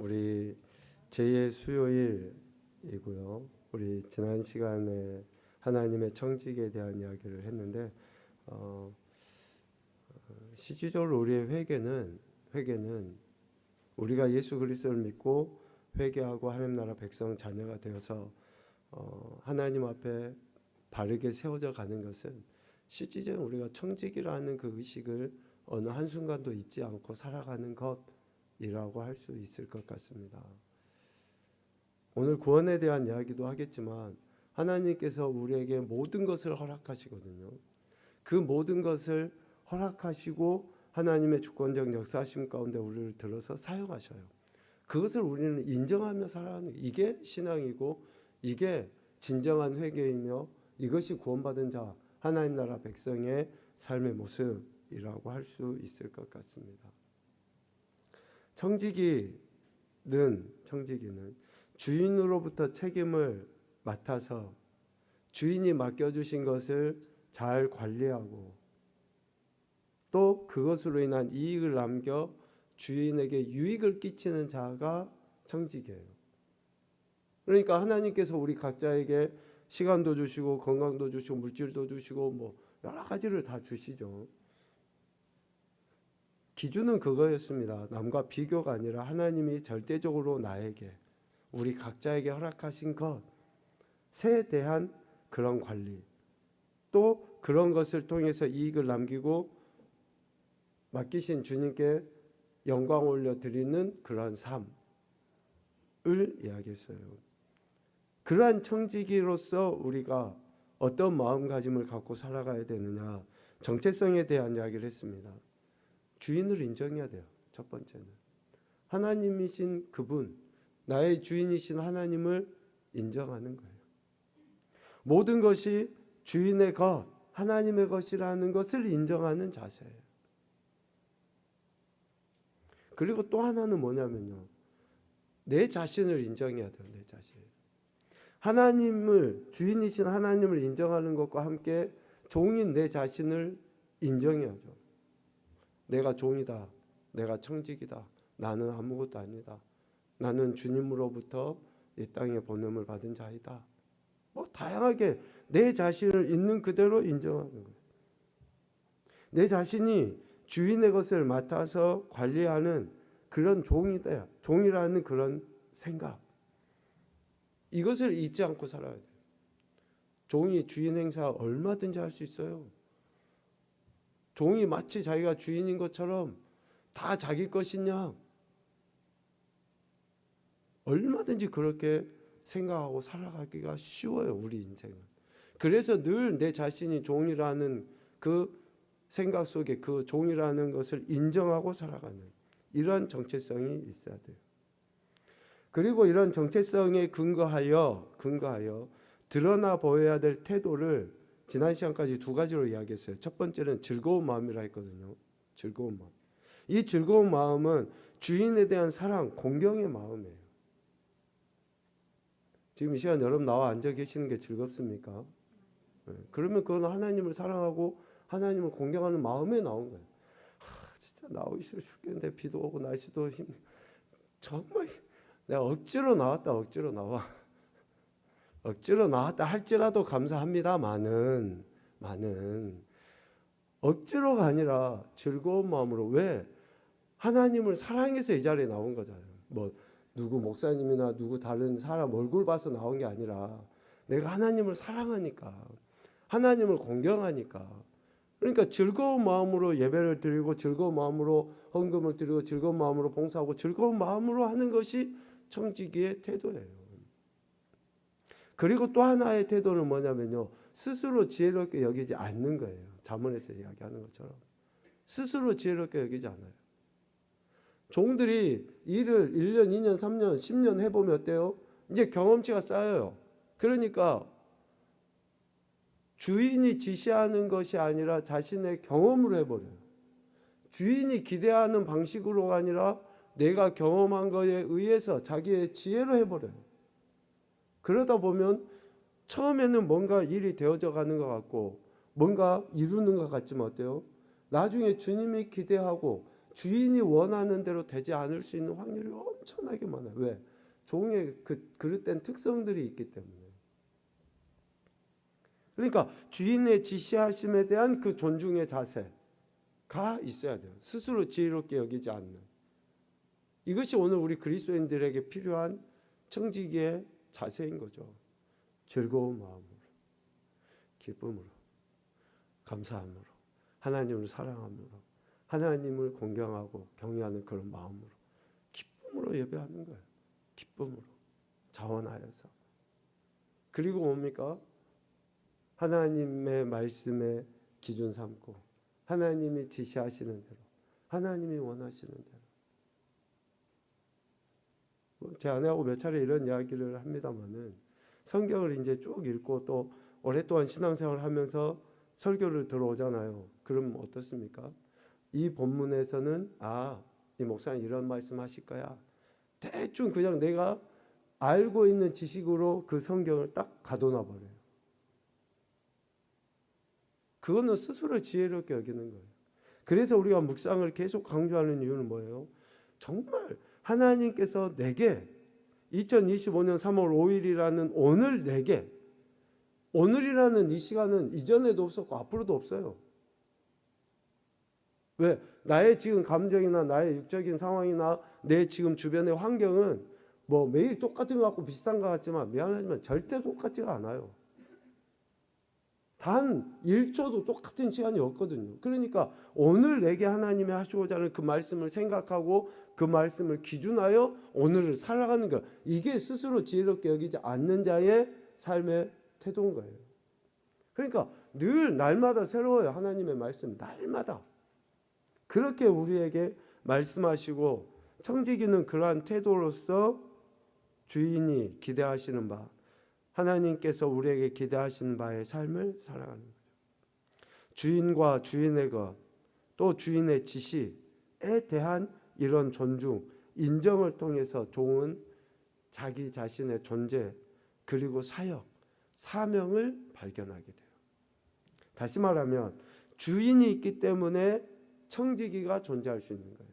우리 제2의 수요일이고요. 우리 지난 시간에 하나님의 청직에 대한 이야기를 했는데 실질적으로 우리의 회개는 우리가 예수 그리스도를 믿고 회개하고 하나님 나라 백성 자녀가 되어서 하나님 앞에 바르게 세워져 가는 것은 실질적으로 우리가 청직이라는 그 의식을 어느 한순간도 잊지 않고 살아가는 것이라고 할 수 있을 것 같습니다. 오늘 구원에 대한 이야기도 하겠지만 하나님께서 우리에게 모든 것을 허락하시거든요. 그 모든 것을 허락하시고 하나님의 주권적 역사하심 가운데 우리를 들어서 사용하셔요. 그것을 우리는 인정하며 살아가는 이게 신앙이고 이게 진정한 회개이며 이것이 구원받은 자 하나님 나라 백성의 삶의 모습이라고 할 수 있을 것 같습니다. 청지기는 주인으로부터 책임을 맡아서 주인이 맡겨주신 것을 잘 관리하고 또 그것으로 인한 이익을 남겨 주인에게 유익을 끼치는 자가 청지기예요. 그러니까 하나님께서 우리 각자에게 시간도 주시고 건강도 주시고 물질도 주시고 뭐 여러 가지를 다 주시죠. 기준은 그거였습니다. 남과 비교가 아니라 하나님이 절대적으로 나에게 우리 각자에게 허락하신 것에 대한 그런 관리 또 그런 것을 통해서 이익을 남기고 맡기신 주님께 영광 올려드리는 그러한 삶을 이야기했어요. 그러한 청지기로서 우리가 어떤 마음가짐을 갖고 살아가야 되느냐 정체성에 대한 이야기를 했습니다. 주인을 인정해야 돼요. 첫 번째는 하나님이신 그분 나의 주인이신 하나님을 인정하는 거예요. 모든 것이 주인의 것 하나님의 것이라는 것을 인정하는 자세예요. 그리고 또 하나는 뭐냐면요. 내 자신을 인정해야 돼요. 내 자신. 하나님을 주인이신 하나님을 인정하는 것과 함께 종인 내 자신을 인정해야죠. 내가 종이다. 내가 청직이다. 나는 아무것도 아니다. 나는 주님으로부터 이 땅에 보냄을 받은 자이다. 뭐 다양하게 내 자신을 있는 그대로 인정하는 거예요. 내 자신이 주인의 것을 맡아서 관리하는 그런 종이다. 종이라는 그런 생각. 이것을 잊지 않고 살아야 돼요. 종이 주인 행사 얼마든지 할 수 있어요. 종이 마치 자기가 주인인 것처럼 다 자기 것이냐? 얼마든지 그렇게 생각하고 살아가기가 쉬워요. 우리 인생은. 그래서 늘 내 자신이 종이라는 그 생각 속에 그 종이라는 것을 인정하고 살아가는 이러한 정체성이 있어야 돼요. 그리고 이런 정체성에 근거하여 드러나 보여야 될 태도를 지난 시간까지 두 가지로 이야기했어요. 첫 번째는 즐거운 마음이라 했거든요. 즐거운 마음. 이 즐거운 마음은 주인에 대한 사랑, 공경의 마음이에요. 지금 이 시간 여러분 나와 앉아 계시는 게 즐겁습니까? 그러면 그건 하나님을 사랑하고 하나님을 공경하는 마음에 나온 거예요. 진짜 나오기 싫어 죽겠는데 비도 오고 날씨도 정말 내가 억지로 나왔다 할지라도 감사합니다만은 억지로가 아니라 즐거운 마음으로 왜 하나님을 사랑해서 이 자리에 나온 거잖아요. 뭐 누구 목사님이나 누구 다른 사람 얼굴 봐서 나온 게 아니라 내가 하나님을 사랑하니까 하나님을 공경하니까 그러니까 즐거운 마음으로 예배를 드리고 즐거운 마음으로 헌금을 드리고 즐거운 마음으로 봉사하고 즐거운 마음으로 하는 것이 청지기의 태도예요. 그리고 또 하나의 태도는 뭐냐면요. 스스로 지혜롭게 여기지 않는 거예요. 잠언에서 이야기하는 것처럼. 스스로 지혜롭게 여기지 않아요. 종들이 일을 1년, 2년, 3년, 10년 해보면 어때요? 이제 경험치가 쌓여요. 그러니까 주인이 지시하는 것이 아니라 자신의 경험으로 해버려요. 주인이 기대하는 방식으로가 아니라 내가 경험한 것에 의해서 자기의 지혜로 해버려요. 그러다 보면 처음에는 뭔가 일이 되어져 가는 것 같고 뭔가 이루는 것 같지만 어때요? 나중에 주님이 기대하고 주인이 원하는 대로 되지 않을 수 있는 확률이 엄청나게 많아요. 왜? 종의 그릇된 특성들이 있기 때문에. 그러니까 주인의 지시하심에 대한 그 존중의 자세가 있어야 돼요. 스스로 지혜롭게 여기지 않는. 이것이 오늘 우리 그리스도인들에게 필요한 청지기의 자세인 거죠. 즐거운 마음으로, 기쁨으로, 감사함으로, 하나님을 사랑함으로, 하나님을 공경하고 경외하는 그런 마음으로, 기쁨으로 예배하는 거예요. 기쁨으로, 자원하여서. 그리고 뭡니까? 하나님의 말씀에 기준 삼고 하나님이 지시하시는 대로, 하나님이 원하시는 대로. 제 아내하고 몇 차례 이런 이야기를 합니다만은, 성경을 이제 쭉 읽고 또 오랫동안 신앙생활을 하면서 설교를 들어오잖아요. 그럼 어떻습니까? 이 본문에서는 이 목사님 이런 말씀 하실 거야. 대충 그냥 내가 알고 있는 지식으로 그 성경을 딱 가둬놔 버려요. 그거는 스스로 지혜롭게 여기는 거예요. 그래서 우리가 묵상을 계속 강조하는 이유는 뭐예요? 정말 하나님께서 내게 2025년 3월 5일이라는 오늘 내게, 오늘이라는 이 시간은 이전에도 없었고 앞으로도 없어요. 왜? 나의 지금 감정이나 나의 육적인 상황이나 내 지금 주변의 환경은 뭐 매일 똑같은 것 같고 비슷한 것 같지만, 미안하지만 절대 똑같지가 않아요. 단 1초도 똑같은 시간이 없거든요. 그러니까 오늘 내게 하나님이 하시고자 하는 그 말씀을 생각하고 그 말씀을 기준하여 오늘을 살아가는 것, 이게 스스로 지혜롭게 여기지 않는 자의 삶의 태도인 거예요. 그러니까 늘 날마다 새로워요. 하나님의 말씀 날마다. 그렇게 우리에게 말씀하시고, 청지기는 그러한 태도로서 주인이 기대하시는 바, 하나님께서 우리에게 기대하시는 바의 삶을 살아가는 거죠. 주인과 주인의 것, 또 주인의 지시에 대한 이런 존중, 인정을 통해서 종은 자기 자신의 존재, 그리고 사역, 사명을 발견하게 돼요. 다시 말하면 주인이 있기 때문에 청지기가 존재할 수 있는 거예요.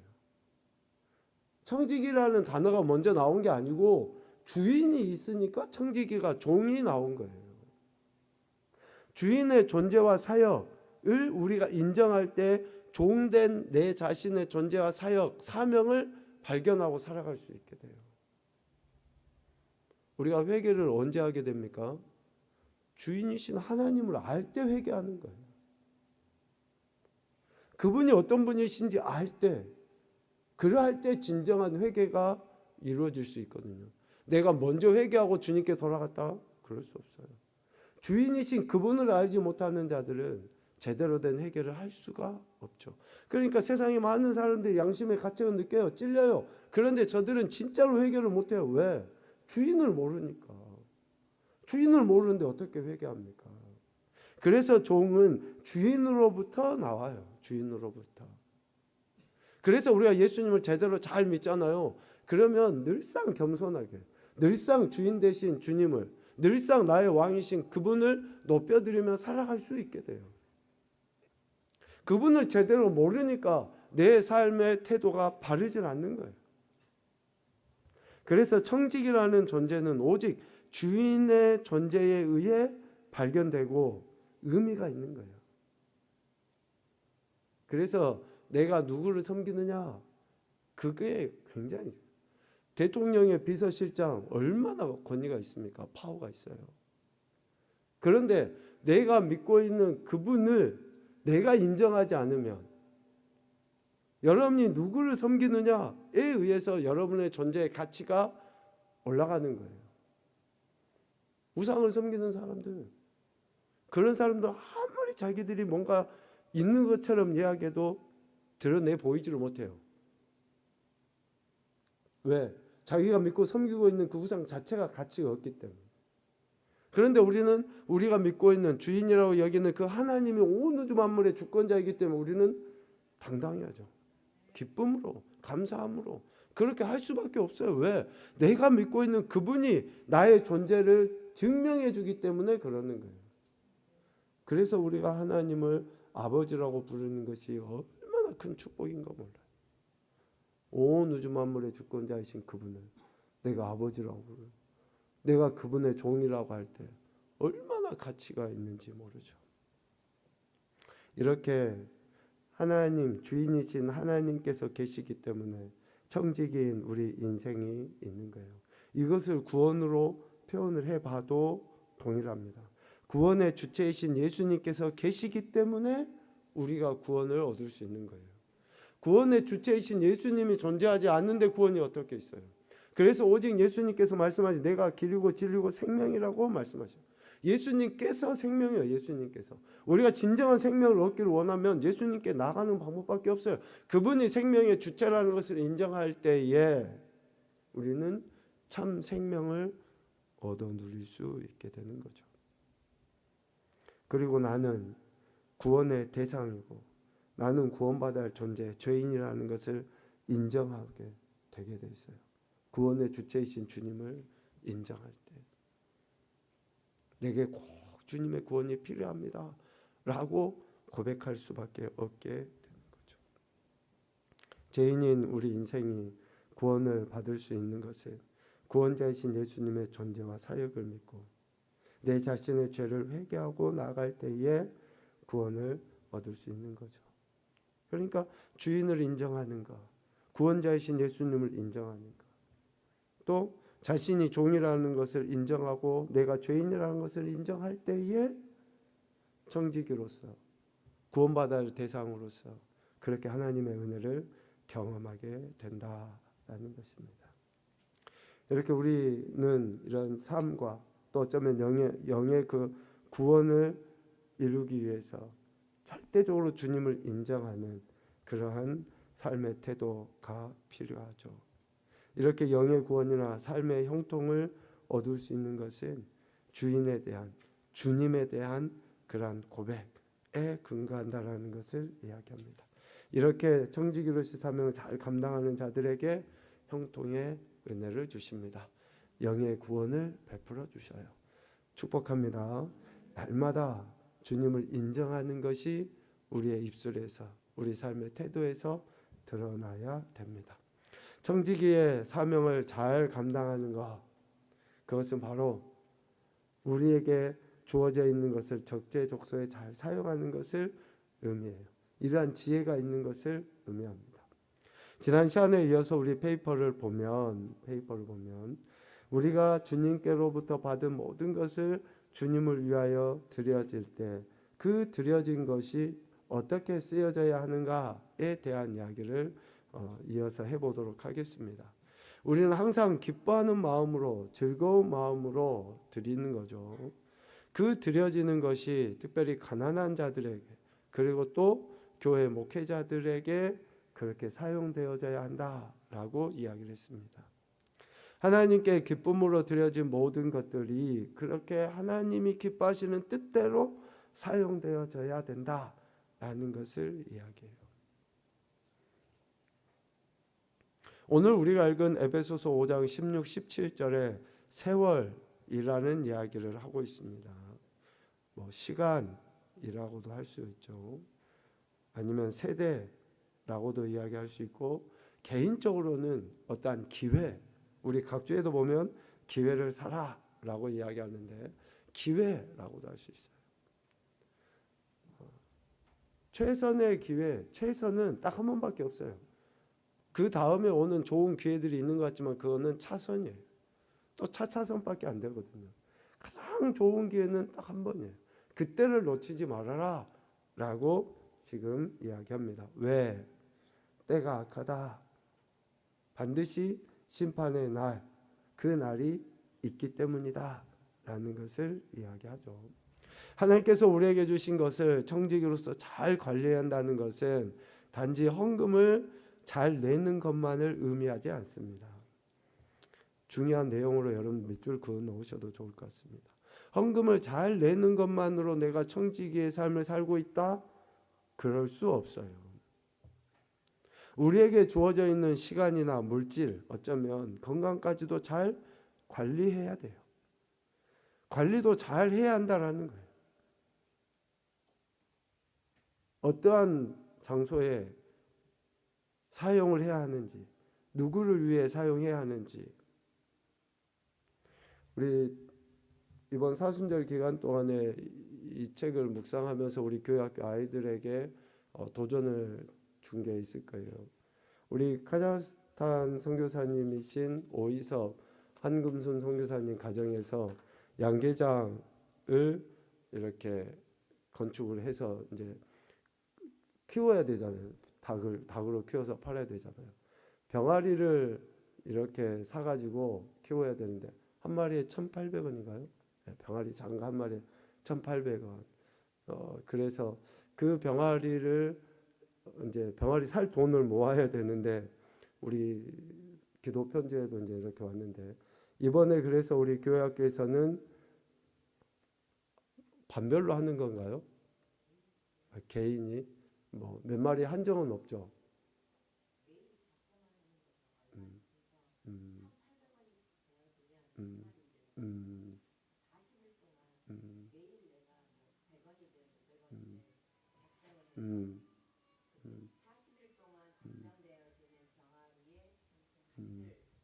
청지기라는 단어가 먼저 나온 게 아니고 주인이 있으니까 청지기가, 종이 나온 거예요. 주인의 존재와 사역을 우리가 인정할 때 종된 내 자신의 존재와 사역, 사명을 발견하고 살아갈 수 있게 돼요. 우리가 회개를 언제 하게 됩니까? 주인이신 하나님을 알 때 회개하는 거예요. 그분이 어떤 분이신지 알 때, 그러할 때 진정한 회개가 이루어질 수 있거든요. 내가 먼저 회개하고 주님께 돌아갔다? 그럴 수 없어요. 주인이신 그분을 알지 못하는 자들은 제대로 된 회개를 할 수가 없죠. 그러니까 세상에 많은 사람들이 양심의 가책을 느껴요. 찔려요. 그런데 저들은 진짜로 회개를 못해요. 왜? 주인을 모르니까. 주인을 모르는데 어떻게 회개합니까? 그래서 종은 주인으로부터 나와요. 주인으로부터. 그래서 우리가 예수님을 제대로 잘 믿잖아요. 그러면 늘상 겸손하게, 늘상 주인 되신 주님을, 늘상 나의 왕이신 그분을 높여드리며 살아갈 수 있게 돼요. 그분을 제대로 모르니까 내 삶의 태도가 바르질 않는 거예요. 그래서 청지기라는 존재는 오직 주인의 존재에 의해 발견되고 의미가 있는 거예요. 그래서 내가 누구를 섬기느냐, 그게 굉장히, 대통령의 비서실장 얼마나 권위가 있습니까? 파워가 있어요. 그런데 내가 믿고 있는 그분을 내가 인정하지 않으면, 여러분이 누구를 섬기느냐에 의해서 여러분의 존재의 가치가 올라가는 거예요. 우상을 섬기는 사람들, 그런 사람들 아무리 자기들이 뭔가 있는 것처럼 이야기해도 드러내 보이지를 못해요. 왜? 자기가 믿고 섬기고 있는 그 우상 자체가 가치가 없기 때문에. 그런데 우리는 우리가 믿고 있는 주인이라고 여기는 그 하나님이 온 우주 만물의 주권자이기 때문에 우리는 당당해야죠. 기쁨으로, 감사함으로 그렇게 할 수밖에 없어요. 왜? 내가 믿고 있는 그분이 나의 존재를 증명해 주기 때문에 그러는 거예요. 그래서 우리가 하나님을 아버지라고 부르는 것이 얼마나 큰 축복인가 몰라요. 온 우주 만물의 주권자이신 그분을 내가 아버지라고 부르, 내가 그분의 종이라고 할 때 얼마나 가치가 있는지 모르죠. 이렇게 하나님, 주인이신 하나님께서 계시기 때문에 청지기인 우리 인생이 있는 거예요. 이것을 구원으로 표현을 해봐도 동일합니다. 구원의 주체이신 예수님께서 계시기 때문에 우리가 구원을 얻을 수 있는 거예요. 구원의 주체이신 예수님이 존재하지 않는데 구원이 어떻게 있어요? 그래서 오직 예수님께서 말씀하신 내가 길이고 진리고 생명이라고 말씀하셔요. 예수님께서 생명이에요. 예수님께서. 우리가 진정한 생명을 얻기를 원하면 예수님께 나가는 방법밖에 없어요. 그분이 생명의 주체라는 것을 인정할 때에 우리는 참 생명을 얻어 누릴 수 있게 되는 거죠. 그리고 나는 구원의 대상이고 나는 구원받아야 할 존재, 죄인이라는 것을 인정하게 되게 돼 있어요. 구원의 주체이신 주님을 인정할 때 내게 꼭 주님의 구원이 필요합니다 라고 고백할 수밖에 없게 되는 거죠. 죄인인 우리 인생이 구원을 받을 수 있는 것은 구원자이신 예수님의 존재와 사역을 믿고 내 자신의 죄를 회개하고 나아갈 때에 구원을 얻을 수 있는 거죠. 그러니까 주인을 인정하는 것, 구원자이신 예수님을 인정하는 것, 또 자신이 종이라는 것을 인정하고 내가 죄인이라는 것을 인정할 때에 청지기로서 구원받아야 할 대상으로서 그렇게 하나님의 은혜를 경험하게 된다라는 것입니다. 이렇게 우리는 이런 삶과 또 어쩌면 영의 그 구원을 이루기 위해서 절대적으로 주님을 인정하는 그러한 삶의 태도가 필요하죠. 이렇게 영의 구원이나 삶의 형통을 얻을 수 있는 것은 주인에 대한, 주님에 대한 그러한 고백에 근거한다라는 것을 이야기합니다. 이렇게 청지기로서의 사명을 잘 감당하는 자들에게 형통의 은혜를 주십니다. 영의 구원을 베풀어 주셔요. 축복합니다. 날마다 주님을 인정하는 것이 우리의 입술에서, 우리 삶의 태도에서 드러나야 됩니다. 청지기의 사명을 잘 감당하는 것, 그것은 바로 우리에게 주어져 있는 것을 적재적소에 잘 사용하는 것을 의미해요. 이러한 지혜가 있는 것을 의미합니다. 지난 시간에 이어서 우리 페이퍼를 보면 우리가 주님께로부터 받은 모든 것을 주님을 위하여 드려질 때 그 드려진 것이 어떻게 쓰여져야 하는가에 대한 이야기를 이어서 해보도록 하겠습니다. 우리는 항상 기뻐하는 마음으로, 즐거운 마음으로 드리는 거죠. 그 드려지는 것이 특별히 가난한 자들에게, 그리고 또 교회 목회자들에게 그렇게 사용되어져야 한다라고 이야기를 했습니다. 하나님께 기쁨으로 드려진 모든 것들이 그렇게 하나님이 기뻐하시는 뜻대로 사용되어져야 된다라는 것을 이야기해요. 오늘 우리가 읽은 에베소서 5장 16, 17절에 세월이라는 이야기를 하고 있습니다. 시간이라고도 할 수 있죠. 아니면 세대라고도 이야기할 수 있고, 개인적으로는 어떠한 기회, 우리 각주에도 보면 기회를 사라라고 이야기하는데 기회라고도 할 수 있어요. 최선의 기회, 최선은 딱 한 번밖에 없어요. 그 다음에 오는 좋은 기회들이 있는 것 같지만 그거는 차선이에요. 또 차선밖에 안 되거든요. 가장 좋은 기회는 딱 한 번이에요. 그때를 놓치지 말아라 라고 지금 이야기합니다. 왜? 때가 악하다. 반드시 심판의 날, 그 날이 있기 때문이다 라는 것을 이야기하죠. 하나님께서 우리에게 주신 것을 청지기로서 잘 관리해야 한다는 것은 단지 헌금을 잘 내는 것만을 의미하지 않습니다. 중요한 내용으로 여러분 밑줄 그어 놓으셔도 좋을 것 같습니다. 헌금을 잘 내는 것만으로 내가 청지기의 삶을 살고 있다? 그럴 수 없어요. 우리에게 주어져 있는 시간이나 물질, 어쩌면 건강까지도 잘 관리해야 돼요. 관리도 잘 해야 한다라는 거예요. 어떠한 장소에 사용을 해야 하는지, 누구를 위해 사용해야 하는지. 우리 이번 사순절 기간 동안에 이 책을 묵상하면서 우리 교회학교 아이들에게 도전을 준 게 있을 거예요. 우리 카자흐스탄 선교사님이신 오이섭 한금순 선교사님 가정에서 양계장을 이렇게 건축을 해서 이제 키워야 되잖아요. 닭으로 키워서 팔아야 되잖아요. 병아리를 이렇게 사가지고 키워야 되는데 한 마리에 1,800원인가요? 병아리 작은 거 한 마리에 1,800원. 그래서 그 병아리를 이제 병아리 살 돈을 모아야 되는데 우리 기도 편지에도 이제 이렇게 왔는데 이번에 그래서 우리 교회 학교에서는 반별로 하는 건가요? 개인이 뭐 몇 마리 한정은 없죠. 음, 음, 음, 음, 음,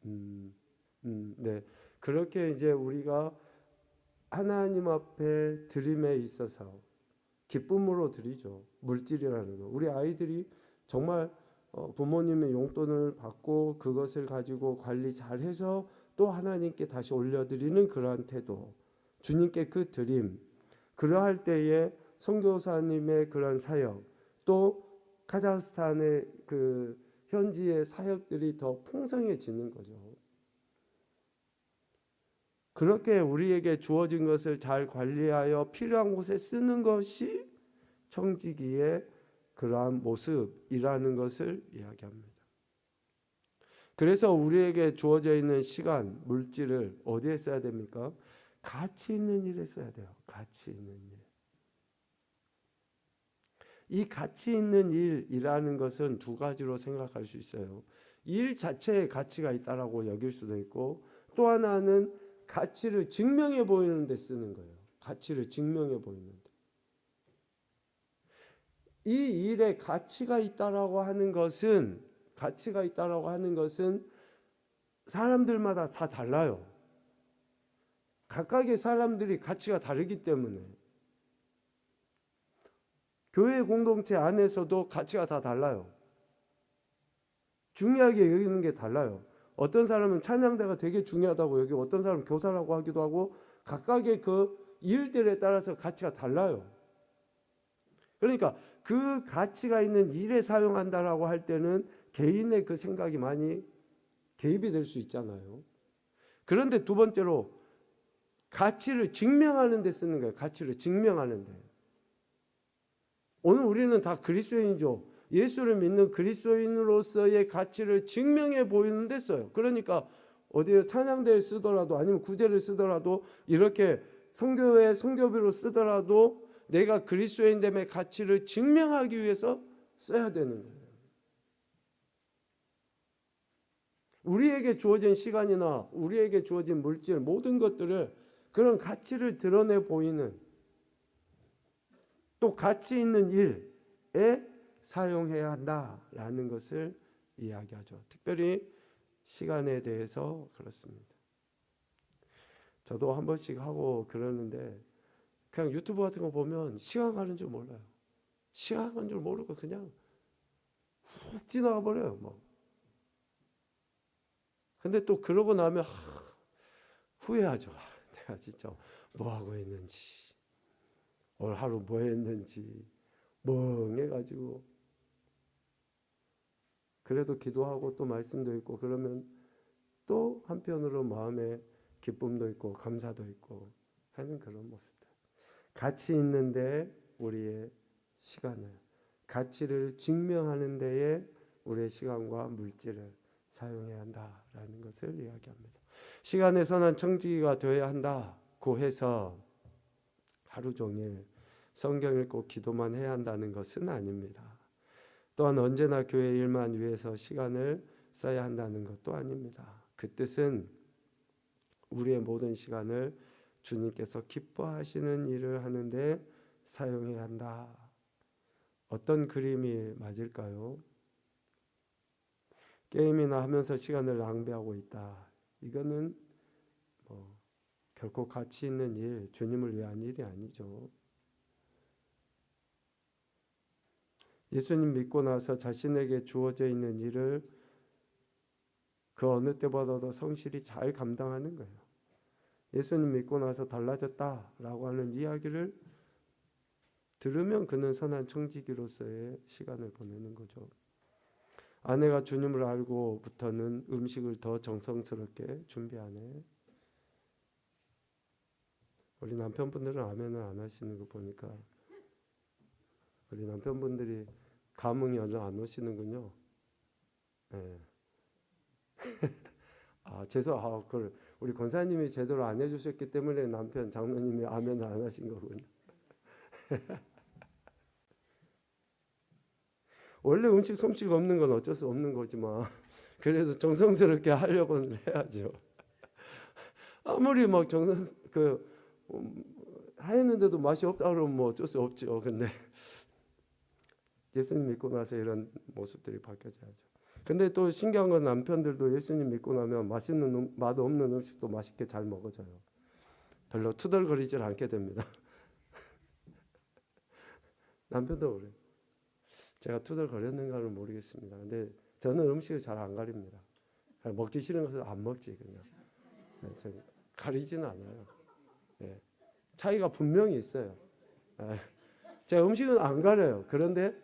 음, 음, 네. 그렇게 이제 우리가 하나님 앞에 드림에 있어서 기쁨으로 드리죠. 물질이라는 거. 우리 아이들이 정말 부모님의 용돈을 받고 그것을 가지고 관리 잘해서 또 하나님께 다시 올려드리는 그러한 태도. 주님께 그 드림. 그러할 때에 선교사님의 그런 사역, 또 카자흐스탄의 그 현지의 사역들이 더 풍성해지는 거죠. 그렇게 우리에게 주어진 것을 잘 관리하여 필요한 곳에 쓰는 것이 청지기의 그러한 모습이라는 것을 이야기합니다. 그래서 우리에게 주어져 있는 시간, 물질을 어디에 써야 됩니까? 가치 있는 일에 써야 돼요. 가치 있는 일. 이 가치 있는 일이라는 것은 두 가지로 생각할 수 있어요. 일 자체에 가치가 있다라고 여길 수도 있고, 또 하나는 가치를 증명해 보이는 데 쓰는 거예요. 가치를 증명해 보이는 데. 이 일에 가치가 있다라고 하는 것은 사람들마다 다 달라요. 각각의 사람들이 가치가 다르기 때문에 교회 공동체 안에서도 가치가 다 달라요. 중요하게 여기는 게 달라요. 어떤 사람은 찬양대가 되게 중요하다고 여기고 어떤 사람은 교사라고 하기도 하고 각각의 그 일들에 따라서 가치가 달라요. 그러니까 그 가치가 있는 일에 사용한다라고 할 때는 개인의 그 생각이 많이 개입이 될 수 있잖아요. 그런데 두 번째로 가치를 증명하는 데 쓰는 거예요. 가치를 증명하는 데. 오늘 우리는 다 그리스도인이죠. 예수를 믿는 그리스도인으로서의 가치를 증명해 보이는 데 써요. 그러니까 어디에 찬양대에 쓰더라도 아니면 구제를 쓰더라도 이렇게 선교회 선교비로 쓰더라도 내가 그리스도인됨의 가치를 증명하기 위해서 써야 되는 거예요. 우리에게 주어진 시간이나 우리에게 주어진 물질 모든 것들을 그런 가치를 드러내 보이는 또 가치 있는 일에 사용해야 한다라는 것을 이야기하죠. 특별히 시간에 대해서 그렇습니다. 저도 한 번씩 하고 그러는데 그냥 유튜브 같은 거 보면 시간 가는 줄 몰라요. 시간 가는 줄 모르고 그냥 훅 지나가 버려요. 뭐. 근데 또 그러고 나면 후회하죠. 내가 진짜 뭐 하고 있는지, 오늘 하루 뭐 했는지 멍해가지고. 그래도 기도하고 또 말씀도 있고 그러면 또 한편으로 마음에 기쁨도 있고 감사도 있고 하는 그런 모습들. 가치 있는데 우리의 시간을, 가치를 증명하는 데에 우리의 시간과 물질을 사용해야 한다라는 것을 이야기합니다. 시간의 선한 청지기가 되어야 한다고 해서 하루 종일 성경 읽고 기도만 해야 한다는 것은 아닙니다. 또한 언제나 교회 일만 위해서 시간을 써야 한다는 것도 아닙니다. 그 뜻은 우리의 모든 시간을 주님께서 기뻐하시는 일을 하는데 사용해야 한다. 어떤 그림이 맞을까요? 게임이나 하면서 시간을 낭비하고 있다. 이거는 뭐 결코 가치 있는 일, 주님을 위한 일이 아니죠. 예수님 믿고 나서 자신에게 주어져 있는 일을 그 어느 때보다도 성실히 잘 감당하는 거예요. 예수님 믿고 나서 달라졌다라고 하는 이야기를 들으면 그는 선한 청지기로서의 시간을 보내는 거죠. 아내가 주님을 알고부터는 음식을 더 정성스럽게 준비하네. 우리 남편분들은 아멘을 안 하시는 거 보니까 우리 남편분들이 감흥이 얼른 안 오시는군요. 네. 그래. 우리 권사님이 제대로 안 해주셨기 때문에 남편 장로님이 아멘을 안 하신 거군요. 원래 음식 솜씨가 없는 건 어쩔 수 없는 거지만 그래도 정성스럽게 하려고는 해야죠. 아무리 막 했는데도 맛이 없다 그러면 뭐 어쩔 수 없죠. 근데 예수님 믿고 나서 이런 모습들이 바뀌어져야죠. 근데 또 신기한 건 남편들도 예수님 믿고 나면 맛 없는 음식도 맛있게 잘 먹어져요. 별로 투덜거리질 않게 됩니다. 남편도 그래요. 제가 투덜거렸는가는 모르겠습니다. 근데 저는 음식을 잘 안 가립니다. 먹기 싫은 것을 안 먹지 그냥. 가리지는 않아요. 네. 차이가 분명히 있어요. 네. 제가 음식은 안 가려요. 그런데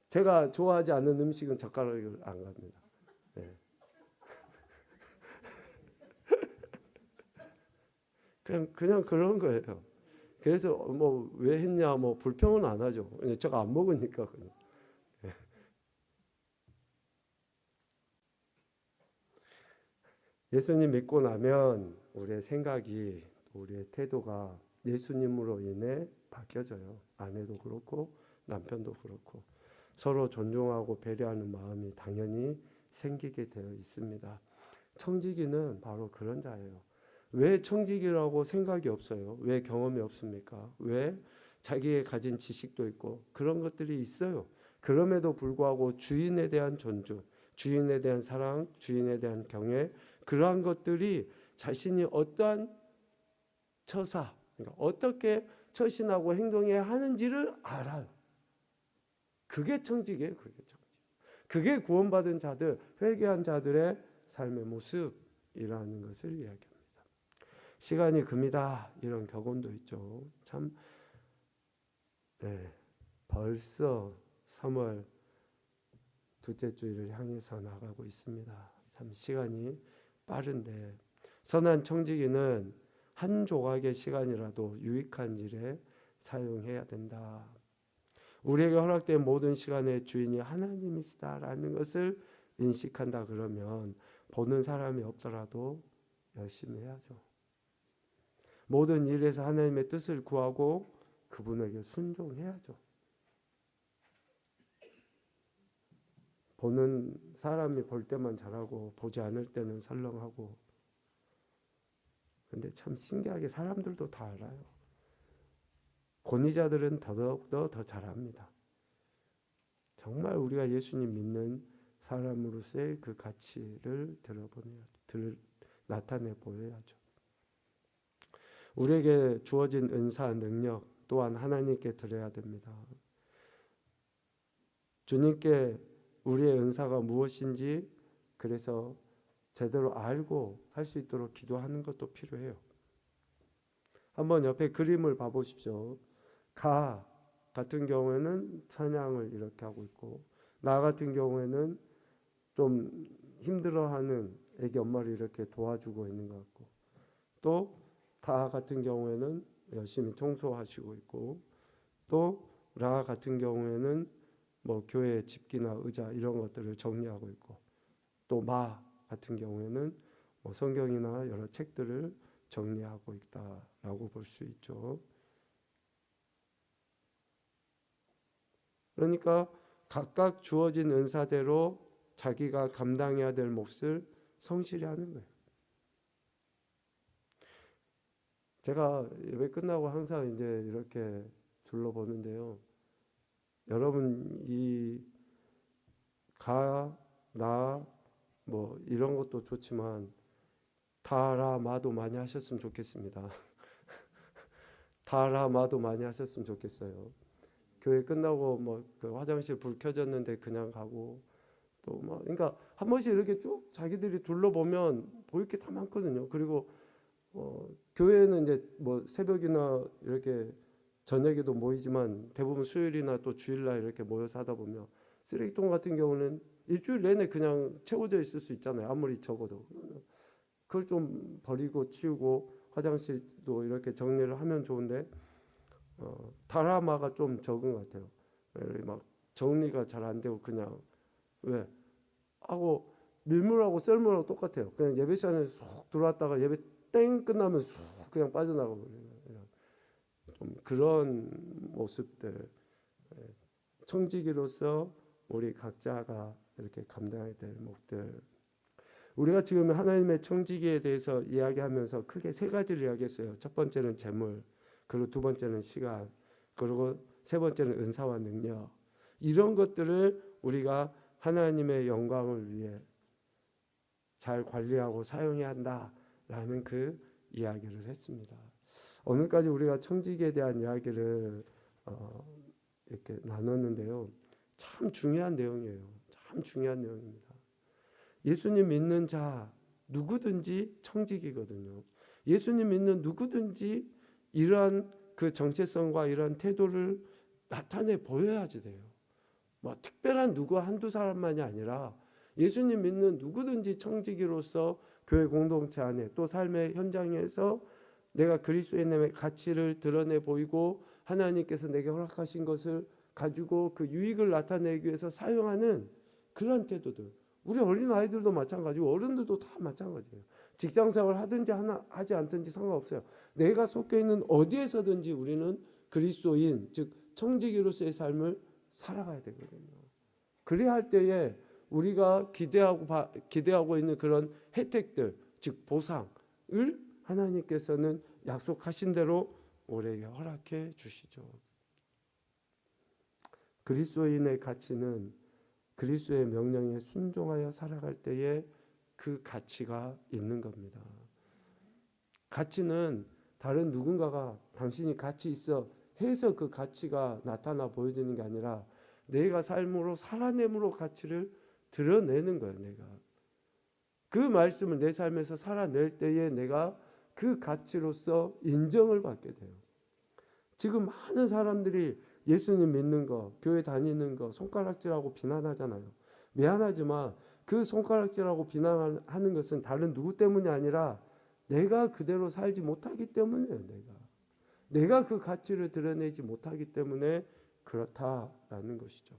제가 좋아하지 않는 음식은 젓가락을 안 갑니다. 네. 그냥 그런 거예요. 그래서 뭐 왜 했냐 뭐 불평은 안 하죠. 제가 안 먹으니까 그냥. 예수님 믿고 나면 우리의 생각이, 우리의 태도가 예수님으로 인해 바뀌어져요. 아내도 그렇고 남편도 그렇고 서로 존중하고 배려하는 마음이 당연히 생기게 되어 있습니다. 청지기는 바로 그런 자예요. 왜 청지기라고 생각이 없어요? 왜 경험이 없습니까? 왜 자기의 가진 지식도 있고 그런 것들이 있어요. 그럼에도 불구하고 주인에 대한 존중, 주인에 대한 사랑, 주인에 대한 경애, 그러한 것들이 자신이 어떠한 처사, 그러니까 어떻게 처신하고 행동해야 하는지를 알아요. 그게 청지기예요. 그게 청지기. 그게 구원받은 자들, 회개한 자들의 삶의 모습이라는 것을 이야기합니다. 시간이 금이다 이런 격언도 있죠. 참, 네, 벌써 3월 둘째 주일을 향해서 나가고 있습니다. 참 시간이 빠른데 선한 청지기는 한 조각의 시간이라도 유익한 일에 사용해야 된다. 우리에게 허락된 모든 시간의 주인이 하나님이시다라는 것을 인식한다 그러면 보는 사람이 없더라도 열심히 해야죠. 모든 일에서 하나님의 뜻을 구하고 그분에게 순종해야죠. 보는 사람이 볼 때만 잘하고 보지 않을 때는 설렁하고. 근데 참 신기하게 사람들도 다 알아요. 권위자들은 더더욱더 더 잘합니다. 정말 우리가 예수님 믿는 사람으로서의 그 가치를 나타내 보여야죠. 우리에게 주어진 은사, 능력 또한 하나님께 드려야 됩니다. 주님께 우리의 은사가 무엇인지 그래서 제대로 알고 할 수 있도록 기도하는 것도 필요해요. 한번 옆에 그림을 봐보십시오. 가 같은 경우에는 찬양을 이렇게 하고 있고, 나 같은 경우에는 좀 힘들어하는 애기 엄마를 이렇게 도와주고 있는 것 같고, 또 다 같은 경우에는 열심히 청소하시고 있고, 또 라 같은 경우에는 뭐 교회 집기나 의자 이런 것들을 정리하고 있고, 또 마 같은 경우에는 뭐 성경이나 여러 책들을 정리하고 있다라고 볼 수 있죠. 그러니까 각각 주어진 은사대로 자기가 감당해야 될 몫을 성실히 하는 거예요. 제가 예배 끝나고 항상 이제 이렇게 둘러보는데요. 여러분 이 가, 나, 뭐 이런 것도 좋지만 다라마도 많이 하셨으면 좋겠습니다. 다라마도 많이 하셨으면 좋겠어요. 교회 끝나고 뭐 그 화장실 불 켜졌는데 그냥 가고 또 뭐 그러니까 한 번씩 이렇게 쭉 자기들이 둘러보면 보일 게 다 많거든요. 그리고 교회는 이제 뭐 새벽이나 이렇게 저녁에도 모이지만 대부분 수요일이나 또 주일날 이렇게 모여서 하다 보면 쓰레기통 같은 경우는 일주일 내내 그냥 채워져 있을 수 있잖아요. 아무리 적어도. 그걸 좀 버리고 치우고 화장실도 이렇게 정리를 하면 좋은데 다라마가 좀 적은 것 같아요. 막 정리가 잘 안 되고 그냥 왜 하고 밀물하고 썰물하고 똑같아요. 그냥 예배 시간에 쑥 들어왔다가 예배 땡 끝나면 쑥 그냥 빠져나가고 좀 그런 모습들. 청지기로서 우리 각자가 이렇게 감당해야 될 몫들. 우리가 지금 하나님의 청지기에 대해서 이야기하면서 크게 세 가지를 이야기했어요. 첫 번째는 재물, 그리고 두 번째는 시간, 그리고 세 번째는 은사와 능력. 이런 것들을 우리가 하나님의 영광을 위해 잘 관리하고 사용해야 한다라는 그 이야기를 했습니다. 오늘까지 우리가 청지기에 대한 이야기를 이렇게 나눴는데요. 참 중요한 내용이에요. 참 중요한 내용입니다. 예수님 믿는 자 누구든지 청지기거든요. 예수님 믿는 누구든지 이러한 그 정체성과 이러한 태도를 나타내 보여야지 돼요. 뭐 특별한 누구 한두 사람만이 아니라 예수님 믿는 누구든지 청지기로서 교회 공동체 안에 또 삶의 현장에서 내가 그리스도인의 가치를 드러내 보이고 하나님께서 내게 허락하신 것을 가지고 그 유익을 나타내기 위해서 사용하는 그런 태도들. 우리 어린아이들도 마찬가지고 어른들도 다 마찬가지예요. 직장생활 하든지 하지 않든지 상관없어요. 내가 속해 있는 어디에서든지 우리는 그리스도인 즉 청지기로서의 삶을 살아가야 되거든요. 그래야 할 때에 우리가 기대하고 있는 그런 혜택들 즉 보상을 하나님께서는 약속하신 대로 우리에게 허락해 주시죠. 그리스도인의 가치는 그리스도의 명령에 순종하여 살아갈 때에 그 가치가 있는 겁니다. 가치는 다른 누군가가 당신이 가치 있어 해서 그 가치가 나타나 보여지는 게 아니라 내가 삶으로 살아냄으로 가치를 드러내는 거예요. 내가 그 말씀을 내 삶에서 살아낼 때에 내가 그 가치로서 인정을 받게 돼요. 지금 많은 사람들이 예수님 믿는 거, 교회 다니는 거 손가락질하고 비난하잖아요. 미안하지만 그 손가락질하고 비난하는 것은 다른 누구 때문이 아니라 내가 그대로 살지 못하기 때문이에요. 내가 그 가치를 드러내지 못하기 때문에 그렇다라는 것이죠.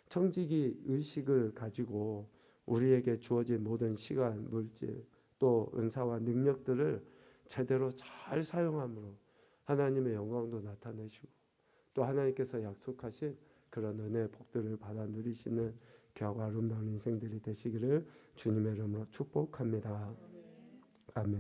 청지기 의식을 가지고 우리에게 주어진 모든 시간, 물질, 또 은사와 능력들을 제대로 잘 사용함으로 하나님의 영광도 나타내시고 또 하나님께서 약속하신 그런 은혜의 복들을 받아 누리시는 귀하고 아름다운 인생들이 되시기를 주님의 이름으로 축복합니다. 아멘.